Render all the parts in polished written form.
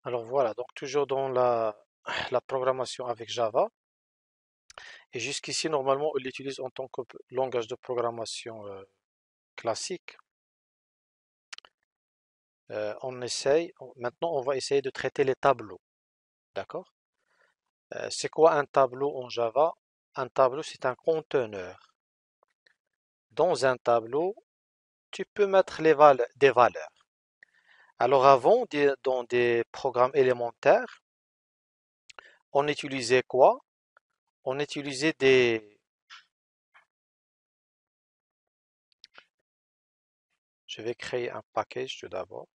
Alors voilà, donc toujours dans la programmation avec Java. Et jusqu'ici, normalement, on l'utilise en tant que langage de programmation classique. Maintenant, on va essayer de traiter les tableaux. D'accord? C'est quoi un tableau en Java? Un tableau, c'est un conteneur. Dans un tableau, tu peux mettre des valeurs. Alors avant, dans des programmes élémentaires, on utilisait quoi? On utilisait des... Je vais créer un package tout d'abord.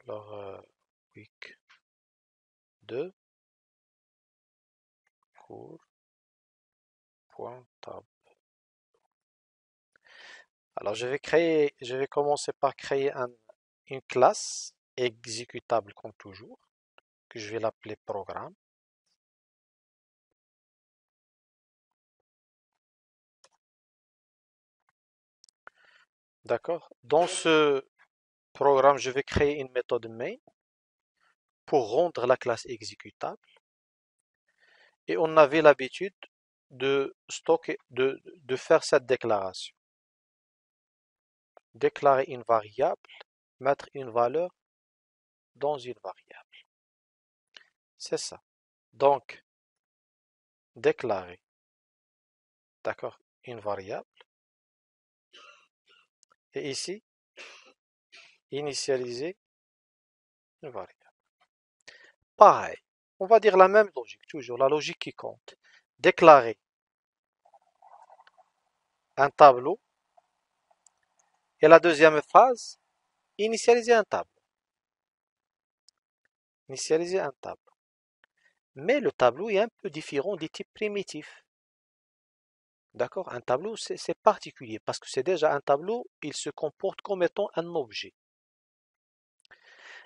Alors, week 2, cours.tab. Alors, je vais commencer par créer une classe exécutable comme toujours, que je vais l'appeler programme. D'accord? Dans ce programme, je vais créer une méthode main pour rendre la classe exécutable. Et on avait l'habitude de stocker, de faire cette déclaration. Déclarer une variable, mettre une valeur dans une variable. C'est ça. Donc, déclarer, d'accord, une variable. Et ici, initialiser une variable. Pareil, on va dire la même logique, toujours la logique qui compte. Déclarer un tableau. Et la deuxième phrase, initialiser un tableau. Initialiser un tableau. Mais le tableau est un peu différent des types primitifs. D'accord? Un tableau, c'est particulier parce que c'est déjà un tableau, il se comporte comme étant un objet.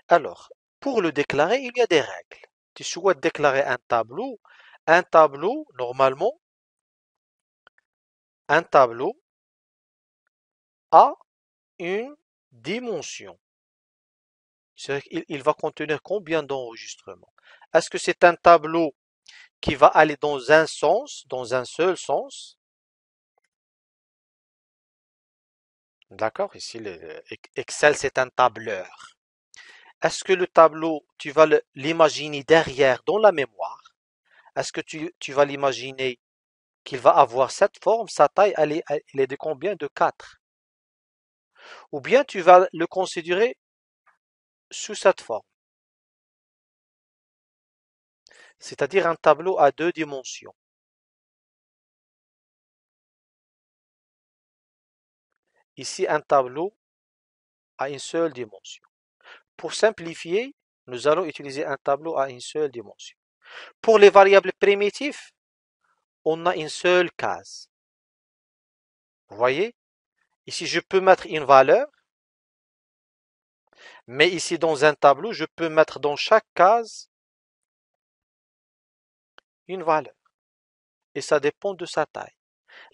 Alors, pour le déclarer, il y a des règles. Tu souhaites déclarer un tableau, normalement, un tableau a une dimension. C'est-à-dire qu'il va contenir combien d'enregistrements? Est-ce que c'est un tableau qui va aller dans un sens, dans un seul sens? D'accord? Ici, Excel, c'est un tableur. Est-ce que le tableau, tu vas l'imaginer derrière dans la mémoire? Est-ce que tu vas l'imaginer qu'il va avoir cette forme, sa taille, elle est de combien? De 4. Ou bien tu vas le considérer sous cette forme, c'est-à-dire un tableau à deux dimensions. Ici, un tableau à une seule dimension. Pour simplifier, nous allons utiliser un tableau à une seule dimension. Pour les variables primitives, on a une seule case. Vous voyez? Ici, je peux mettre une valeur, mais ici, dans un tableau, je peux mettre dans chaque case une valeur. Et ça dépend de sa taille.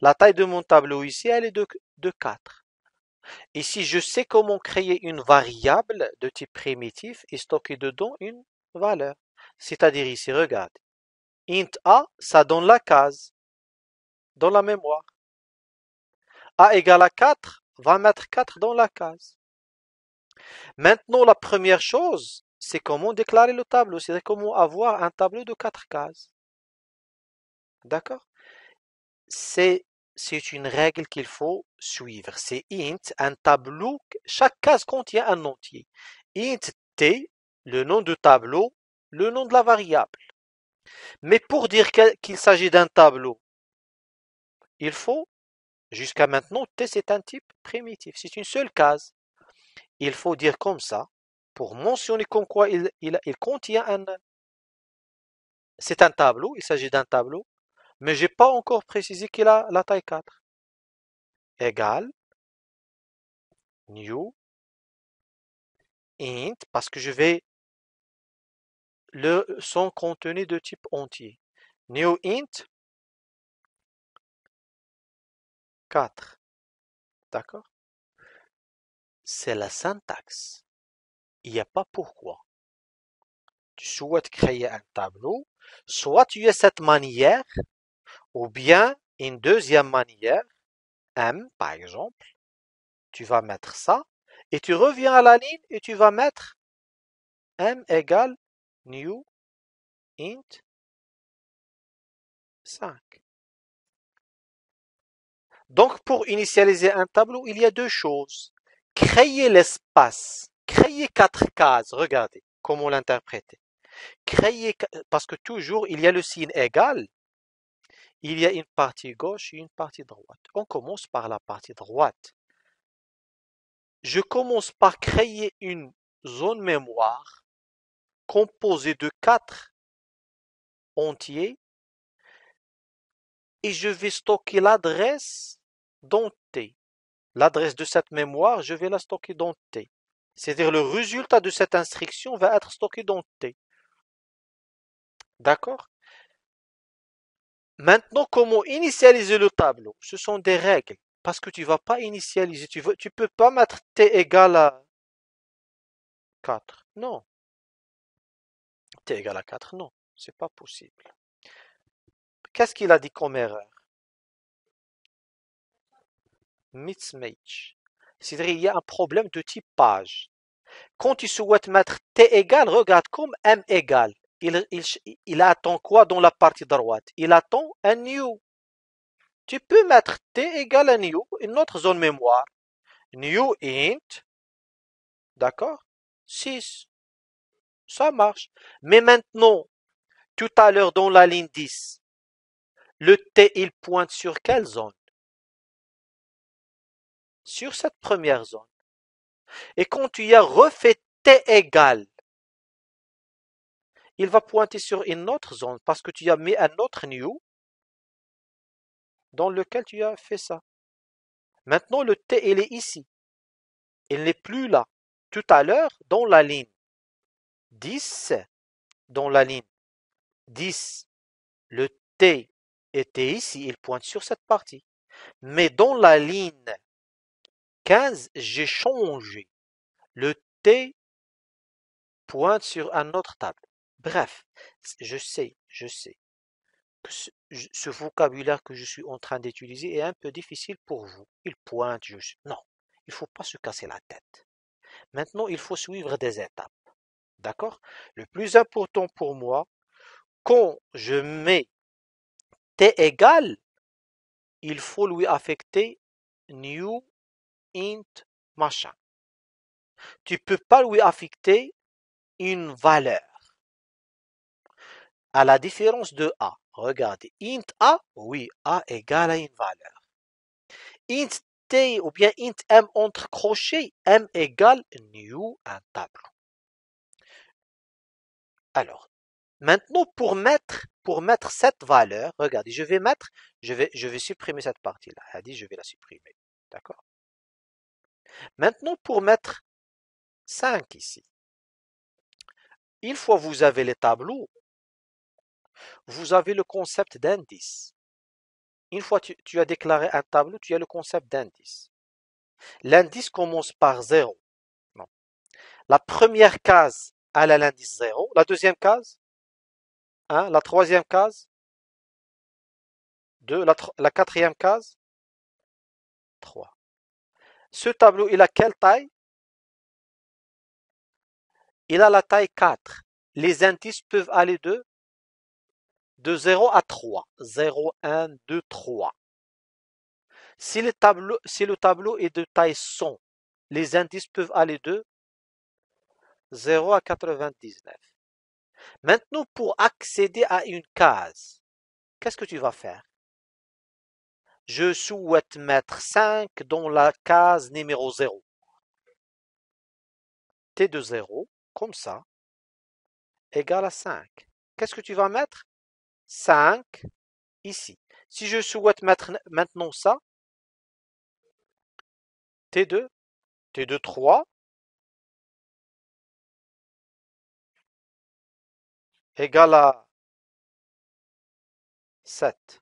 La taille de mon tableau ici, elle est de 4. Ici, je sais comment créer une variable de type primitif et stocker dedans une valeur. C'est-à-dire ici, regarde. Int a, ça donne la case dans la mémoire. A égale à 4 va mettre 4 dans la case. Maintenant, la première chose, c'est comment déclarer le tableau. C'est comment avoir un tableau de 4 cases. D'accord? C'est c'est une règle qu'il faut suivre. C'est int, un tableau, chaque case contient un entier. Int t, le nom du tableau, le nom de la variable. Mais pour dire qu'il s'agit d'un tableau, il faut, jusqu'à maintenant, t c'est un type primitif. C'est une seule case. Il faut dire comme ça, pour mentionner comme quoi il contient un... C'est un tableau, il s'agit d'un tableau, mais j'ai pas encore précisé qu'il a la taille 4. Égale new int, parce que je vais son contenu de type entier. New int 4. D'accord? C'est la syntaxe. Il n'y a pas pourquoi. Tu souhaites créer un tableau, soit tu as cette manière, ou bien une deuxième manière, M par exemple, tu vas mettre ça, et tu reviens à la ligne et tu vas mettre M égale new int 5. Donc, pour initialiser un tableau, il y a deux choses. Créer l'espace, créer quatre cases, regardez comment l'interpréter. Créer, parce que toujours, il y a le signe égal, il y a une partie gauche et une partie droite. On commence par la partie droite. Je commence par créer une zone mémoire composée de quatre entiers et je vais stocker l'adresse dans T. L'adresse de cette mémoire, je vais la stocker dans T. C'est-à-dire le résultat de cette instruction va être stocké dans T. D'accord? Maintenant, comment initialiser le tableau? Ce sont des règles. Parce que tu ne vas pas initialiser. Tu peux pas mettre T égale à 4. Non. T égale à 4, non. C'est pas possible. Qu'est-ce qu'il a dit comme erreur? Mismatch. C'est-à-dire il y a un problème de typage. Quand tu souhaites mettre T égale, regarde comme M égale. Il attend quoi dans la partie droite? Il attend un new. Tu peux mettre T égale à new, une autre zone mémoire. New int, d'accord? 6. Ça marche. Mais maintenant, tout à l'heure dans la ligne 10, le T, il pointe sur quelle zone? Sur cette première zone. Et quand tu as refait T égale, il va pointer sur une autre zone parce que tu as mis un autre new dans lequel tu as fait ça. Maintenant, le T, il est ici. Il n'est plus là. Tout à l'heure, dans la ligne 10, dans la ligne 10, le T était ici, il pointe sur cette partie. Mais dans la ligne 15, j'ai changé. Le T pointe sur un autre tableau. Bref, je sais que ce vocabulaire que je suis en train d'utiliser est un peu difficile pour vous. Il pointe, non, il ne faut pas se casser la tête. Maintenant, il faut suivre des étapes. D'accord? Le plus important pour moi, quand je mets T égale, il faut lui affecter new int machin. Tu peux pas lui affecter une valeur. À la différence de A. Regardez, int A, oui, A égale à une valeur. Int T ou bien int M entre crochets, M égale new un tableau. Alors, maintenant pour mettre cette valeur, regardez, je vais supprimer cette partie-là. Elle dit je vais la supprimer. D'accord? Maintenant pour mettre 5 ici. Une fois vous avez les tableaux, vous avez le concept d'indice. Une fois tu as déclaré un tableau, tu as le concept d'indice. L'indice commence par 0. Non. La première case, elle a l'indice 0. La deuxième case, 1. La troisième case, 2. La quatrième case, 3. Ce tableau, il a quelle taille? Il a la taille 4. Les indices peuvent aller de 0 à 3. 0, 1, 2, 3. Si le tableau est de taille 100, les indices peuvent aller de 0 à 99. Maintenant, pour accéder à une case, qu'est-ce que tu vas faire? Je souhaite mettre 5 dans la case numéro 0. T de 0, comme ça, égale à 5. Qu'est-ce que tu vas mettre? 5 ici. Si je souhaite mettre maintenant ça, T2, T2 3, égale à 7.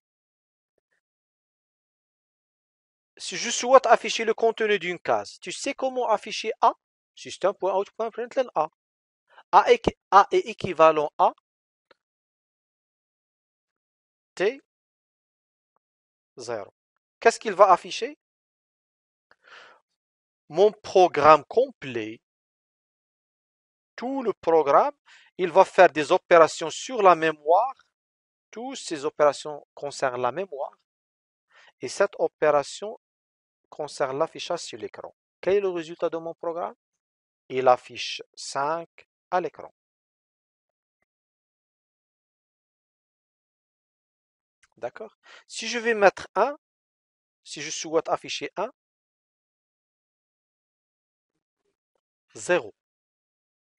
Si je souhaite afficher le contenu d'une case, tu sais comment afficher A? System.out.println A. A est équivalent à T0. Qu'est-ce qu'il va afficher? Mon programme complet, tout le programme, il va faire des opérations sur la mémoire. Toutes ces opérations concernent la mémoire. Et cette opération concerne l'affichage sur l'écran. Quel est le résultat de mon programme? Il affiche 5 à l'écran. D'accord? Si je vais mettre 1, si je souhaite afficher 1, 0.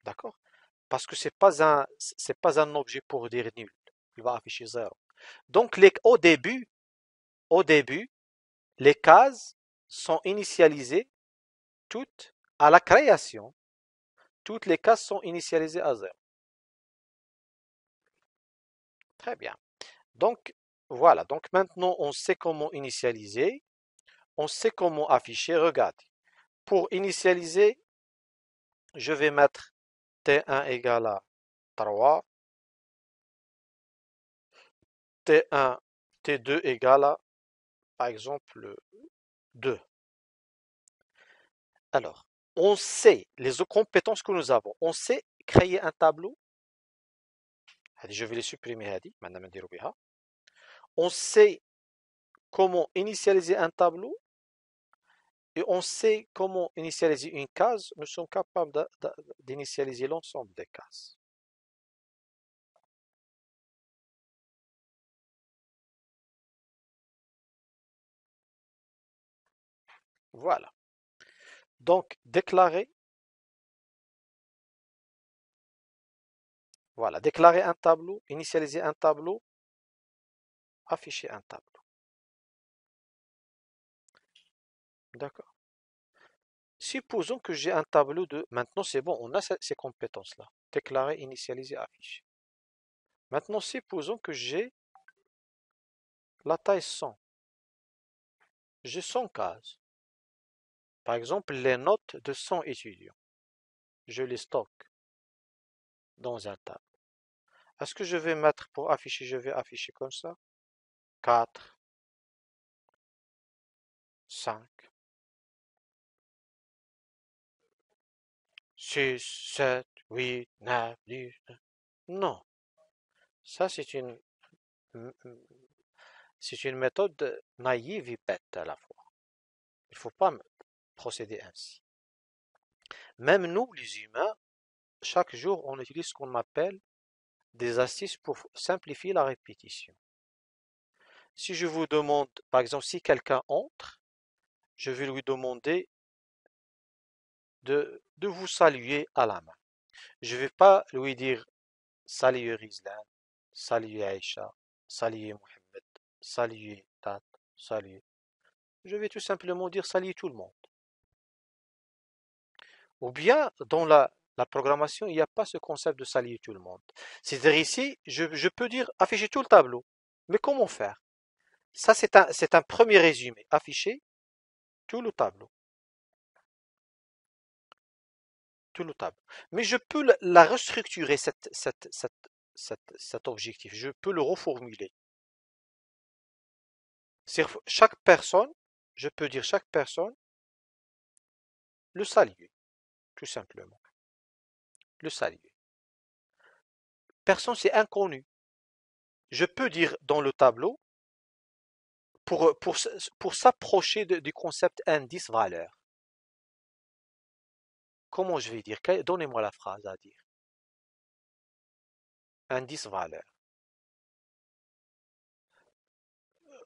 D'accord? Parce que c'est pas un objet pour dire nul. Il va afficher 0. Donc au début, les cases sont initialisées toutes à la création. Toutes les cases sont initialisées à 0. Très bien. Donc, voilà. Donc maintenant, on sait comment initialiser. On sait comment afficher. Regardez. Pour initialiser, je vais mettre T1 égale à 3. T1, T2 égale à, par exemple, 2. Alors, on sait les compétences que nous avons. On sait créer un tableau. Je vais les supprimer. On sait comment initialiser un tableau et on sait comment initialiser une case. Nous sommes capables d'initialiser l'ensemble des cases. Voilà. Donc, déclarer. Voilà. Déclarer un tableau, initialiser un tableau, afficher un tableau. D'accord. Supposons que j'ai un tableau de... Maintenant, c'est bon, on a ces compétences-là. Déclarer, initialiser, afficher. Maintenant, supposons que j'ai la taille 100. J'ai 100 cases. Par exemple, les notes de 100 étudiants. Je les stocke dans un tableau. Est-ce que je vais mettre pour afficher, je vais afficher comme ça? 4, 5, 6, 7, 8, 9, 10. Non, ça c'est une méthode naïve et bête à la fois. Il ne faut pas procéder ainsi. Même nous, les humains, chaque jour, on utilise ce qu'on appelle des astuces pour simplifier la répétition. Si je vous demande, par exemple, si quelqu'un entre, je vais lui demander de vous saluer à la main. Je ne vais pas lui dire salut Rizlan, salut Aïcha, salut Mohamed, salut Tat, salut. Je vais tout simplement dire salut tout le monde. Ou bien, dans la programmation, il n'y a pas ce concept de saluer tout le monde. C'est-à-dire ici, je peux dire afficher tout le tableau. Mais comment faire? Ça, c'est un premier résumé. Afficher tout le tableau. Tout le tableau. Mais je peux la restructurer, cet objectif. Je peux le reformuler. Chaque personne, je peux dire chaque personne, le saluer, tout simplement. Le saluer. Personne, c'est inconnu. Je peux dire dans le tableau, pour s'approcher du concept indice-valeur. Comment je vais dire? Donnez-moi la phrase à dire. Indice-valeur.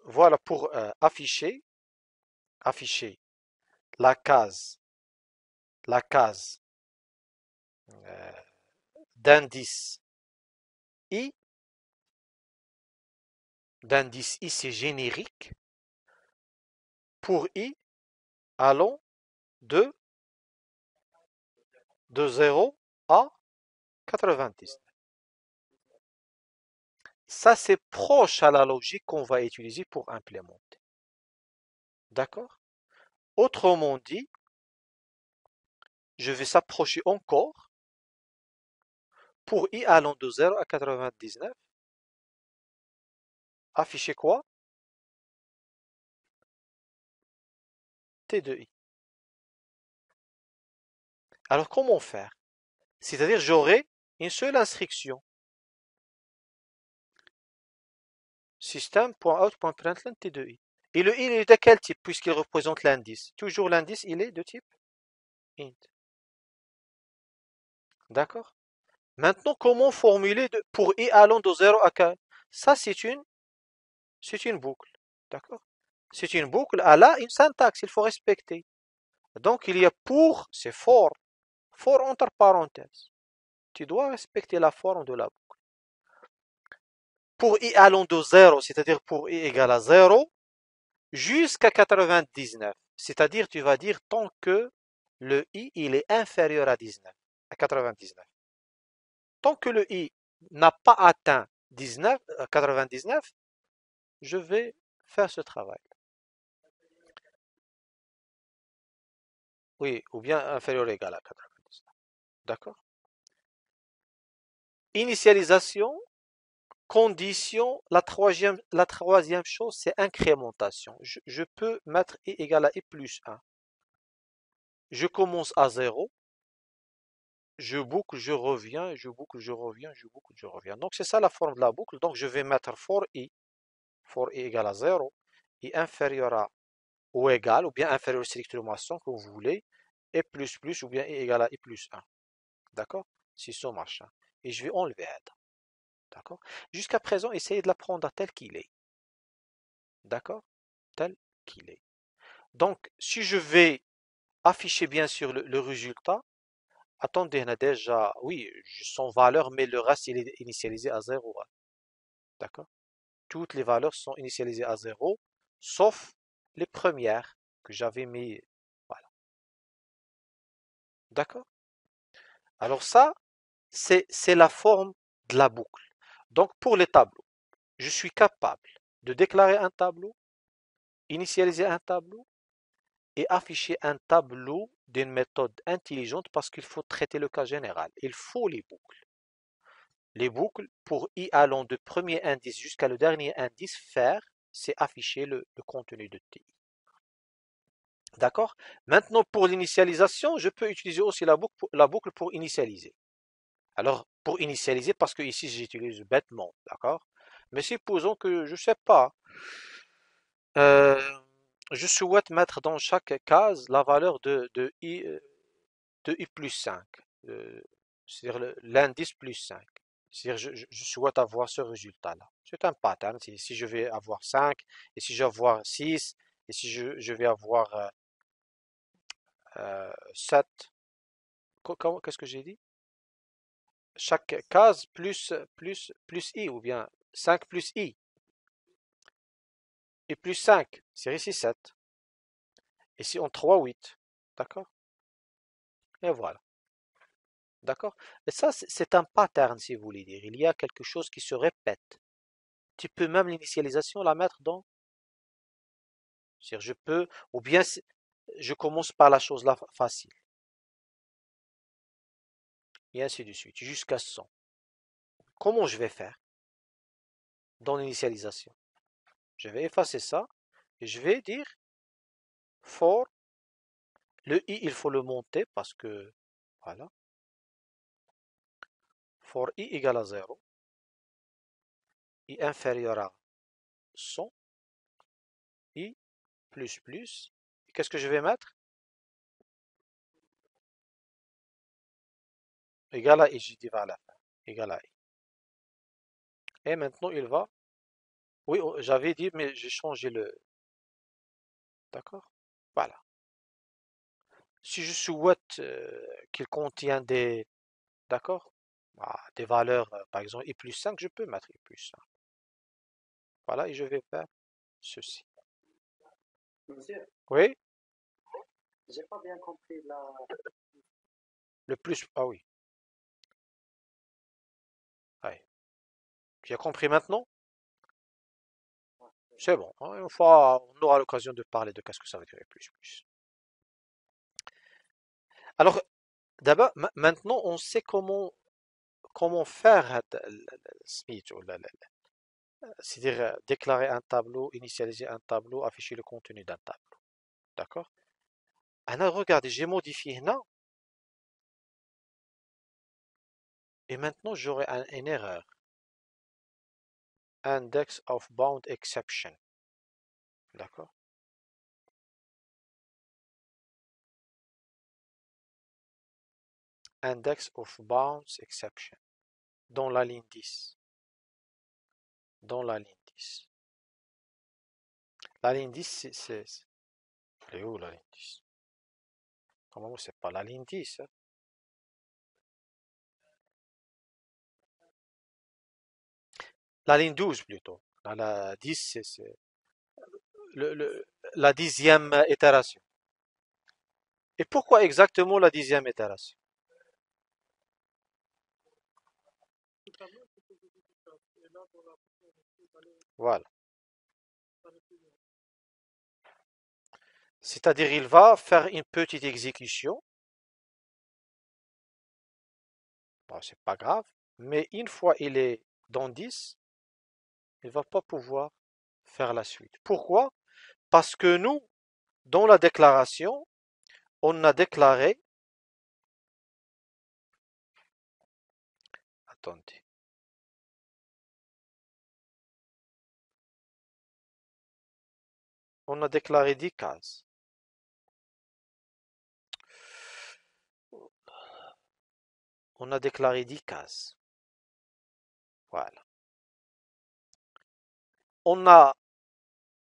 Voilà pour afficher la case, la case euh, d'indice I. D'indice I, c'est générique. Pour I, allons de 0 à 90. Ça, c'est proche à la logique qu'on va utiliser pour implémenter. D'accord? Autrement dit, je vais s'approcher encore pour i allant de 0 à 99. Afficher quoi? T de i. Alors comment faire? C'est-à-dire j'aurai une seule instruction. System.out.println T de i. Et le i il est de quel type puisqu'il représente l'indice? Toujours l'indice, il est de type int. D'accord? Maintenant, comment formuler pour i allant de 0 à 4? Ça, c'est une boucle. D'accord? C'est une boucle. Elle a une syntaxe, il faut respecter. Donc, il y a pour, c'est for. For entre parenthèses. Tu dois respecter la forme de la boucle. Pour i allant de 0, c'est-à-dire pour i égale à 0, jusqu'à 99. C'est-à-dire, tu vas dire tant que le i il est inférieur à 19, à 99. Tant que le i n'a pas atteint 19, 99, je vais faire ce travail. Oui, ou bien inférieur ou égal à 99. D'accord? Initialisation, condition, la troisième chose, c'est incrémentation. Je peux mettre i égale à i plus 1. Je commence à 0, je boucle, je reviens, je boucle, je reviens, je boucle, je reviens. Donc c'est ça la forme de la boucle. Donc je vais mettre for i égale à 0, i inférieur à ou égal, ou bien inférieur strictement à 100, comme vous voulez, et plus plus, ou bien i égale à i plus 1. D'accord? C'est ça machin. Et je vais enlever head. D'accord? Jusqu'à présent, essayez de l'apprendre tel qu'il est. D'accord? Tel qu'il est. Donc, si je vais afficher bien sûr le résultat, attendez, on a déjà, oui, son valeur, mais le reste, il est initialisé à 0. D'accord? Toutes les valeurs sont initialisées à 0, sauf les premières que j'avais mis. Voilà. D'accord? Alors ça, c'est la forme de la boucle. Donc, pour les tableaux, je suis capable de déclarer un tableau, initialiser un tableau et afficher un tableau d'une méthode intelligente parce qu'il faut traiter le cas général. Il faut les boucles. Les boucles, pour y allant du premier indice jusqu'à le dernier indice, faire, c'est afficher le contenu de TI. D'accord? Maintenant, pour l'initialisation, je peux utiliser aussi la boucle pour initialiser. Alors, pour initialiser, parce que ici, j'utilise bêtement, d'accord? Mais supposons que, je ne sais pas, euh, je souhaite mettre dans chaque case la valeur de i plus 5, c'est-à-dire l'indice plus 5. C'est-à-dire je souhaite avoir ce résultat-là. C'est un pattern. Si je vais avoir 5, et si je vais avoir 6, et si je vais avoir 7, qu'est-ce que j'ai dit? Chaque case plus i, ou bien 5 plus i, et plus 5, c'est ici 7. Et si on 3, 8. D'accord? Et voilà. D'accord? Et ça, c'est un pattern, si vous voulez dire. Il y a quelque chose qui se répète. Tu peux même l'initialisation la mettre dans. C'est-à-dire, je peux, ou bien je commence par la chose là facile, et ainsi de suite, jusqu'à 100. Comment je vais faire dans l'initialisation? Je vais effacer ça, et je vais dire for, le i, il faut le monter, parce que, voilà, for i égale à 0, i inférieur à 100, i plus plus, et qu'est-ce que je vais mettre? Égal à i, j'ai dit vers la fin, égal à i. Et maintenant, il va, oui, j'avais dit, mais j'ai changé le, d'accord? Voilà. Si je souhaite qu'il contienne des, d'accord? Des valeurs, par exemple, i plus 5, je peux mettre i plus 5. Voilà, et je vais faire ceci. Monsieur, Oui, j'ai pas bien compris la. le plus, ah oui, ouais. Tu as compris maintenant? C'est bon, hein, une fois, on aura l'occasion de parler de qu'est-ce que ça veut dire i plus plus. Alors, d'abord, maintenant, on sait comment faire Smith, c'est-à-dire déclarer un tableau, initialiser un tableau, afficher le contenu d'un tableau. D'accord? Alors, regardez, j'ai modifié là, et maintenant j'aurai une erreur. Index of bound exception. D'accord? Index of bounds exception. Dans la ligne 10. Dans la ligne 10. La ligne 10, elle est où la ligne 10? Comment c'est pas la ligne 10, hein? La ligne 12 plutôt. La 10, c'est la 10e itération. Et pourquoi exactement la 10e itération? Voilà. C'est-à-dire, il va faire une petite exécution. Bon, c'est pas grave. Mais une fois il est dans 10, il va pas pouvoir faire la suite. Pourquoi? Parce que nous, dans la déclaration, on a déclaré, attendez, on a déclaré 10 cases. On a déclaré 10 cases. Voilà. On a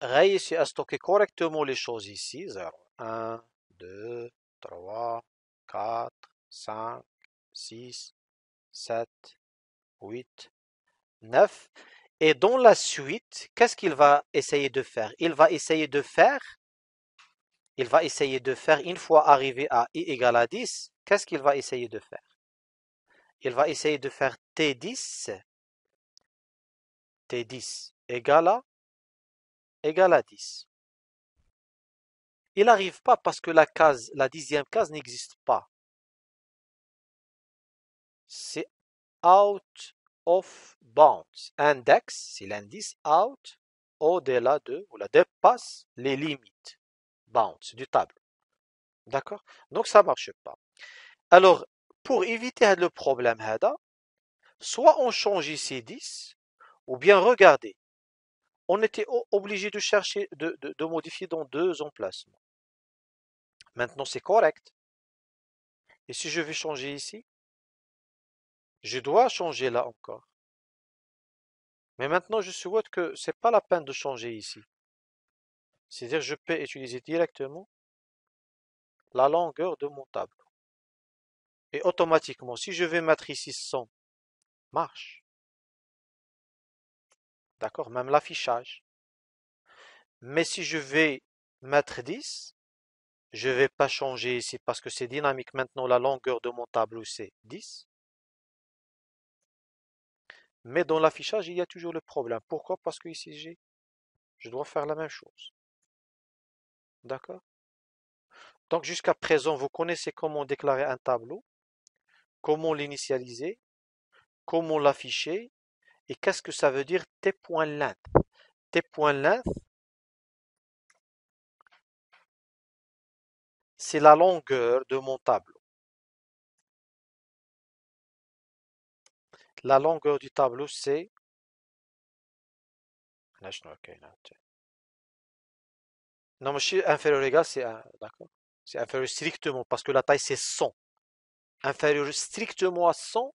réussi à stocker correctement les choses ici. 0, 1, 2, 3, 4, 5, 6, 7, 8, 9. Et dans la suite, qu'est-ce qu'il va essayer de faire? Il va essayer de faire, une fois arrivé à i égale à 10, qu'est-ce qu'il va essayer de faire? Il va essayer de faire T10 égale à 10. Il n'arrive pas parce que la 10e case n'existe pas. C'est out of bounds. Index, c'est l'indice out, au-delà de, ou la dépasse les limites. Bounds, du tableau. D'accord? Donc ça marche pas. Alors, pour éviter le problème, soit on change ici 10, ou bien regardez, on était obligé de chercher, de modifier dans deux emplacements. Maintenant, c'est correct. Et si je vais changer ici, je dois changer là encore. Mais maintenant, je souhaite que c'est pas la peine de changer ici. C'est-à-dire, je peux utiliser directement la longueur de mon tableau. Et automatiquement, si je vais mettre ici 100, marche. D'accord? Même l'affichage. Mais si je vais mettre 10, je vais pas changer ici parce que c'est dynamique. Maintenant, la longueur de mon tableau, c'est 10. Mais dans l'affichage, il y a toujours le problème. Pourquoi? Parce que ici, je dois faire la même chose. D'accord? Donc, jusqu'à présent, vous connaissez comment déclarer un tableau, comment l'initialiser, comment l'afficher, et qu'est-ce que ça veut dire t.length. T.length, c'est la longueur de mon tableau. La longueur du tableau, c'est... Non, mais chez inférieur ou égal, d'accord? C'est inférieur strictement, parce que la taille, c'est 100. Inférieur strictement à 100,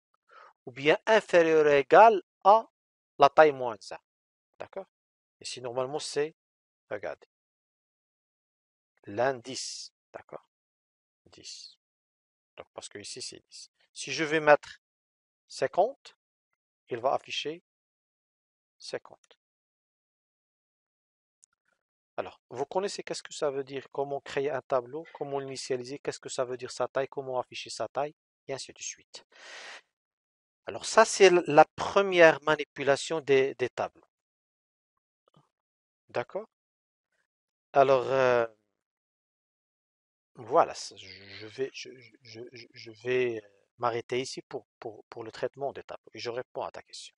ou bien inférieur ou égal à la taille moins 1. D'accord? Ici, normalement, c'est, regardez, l'indice. D'accord? 10. Donc, parce que ici, c'est 10. Si je vais mettre 50, il va afficher 50. Alors, vous connaissez qu'est-ce que ça veut dire, comment créer un tableau, comment l'initialiser, qu'est-ce que ça veut dire sa taille, comment afficher sa taille, et ainsi de suite. Alors ça, c'est la première manipulation des tableaux. D'accord? Alors, Voilà, je vais m'arrêter ici pour le traitement des tableaux et je réponds à ta question.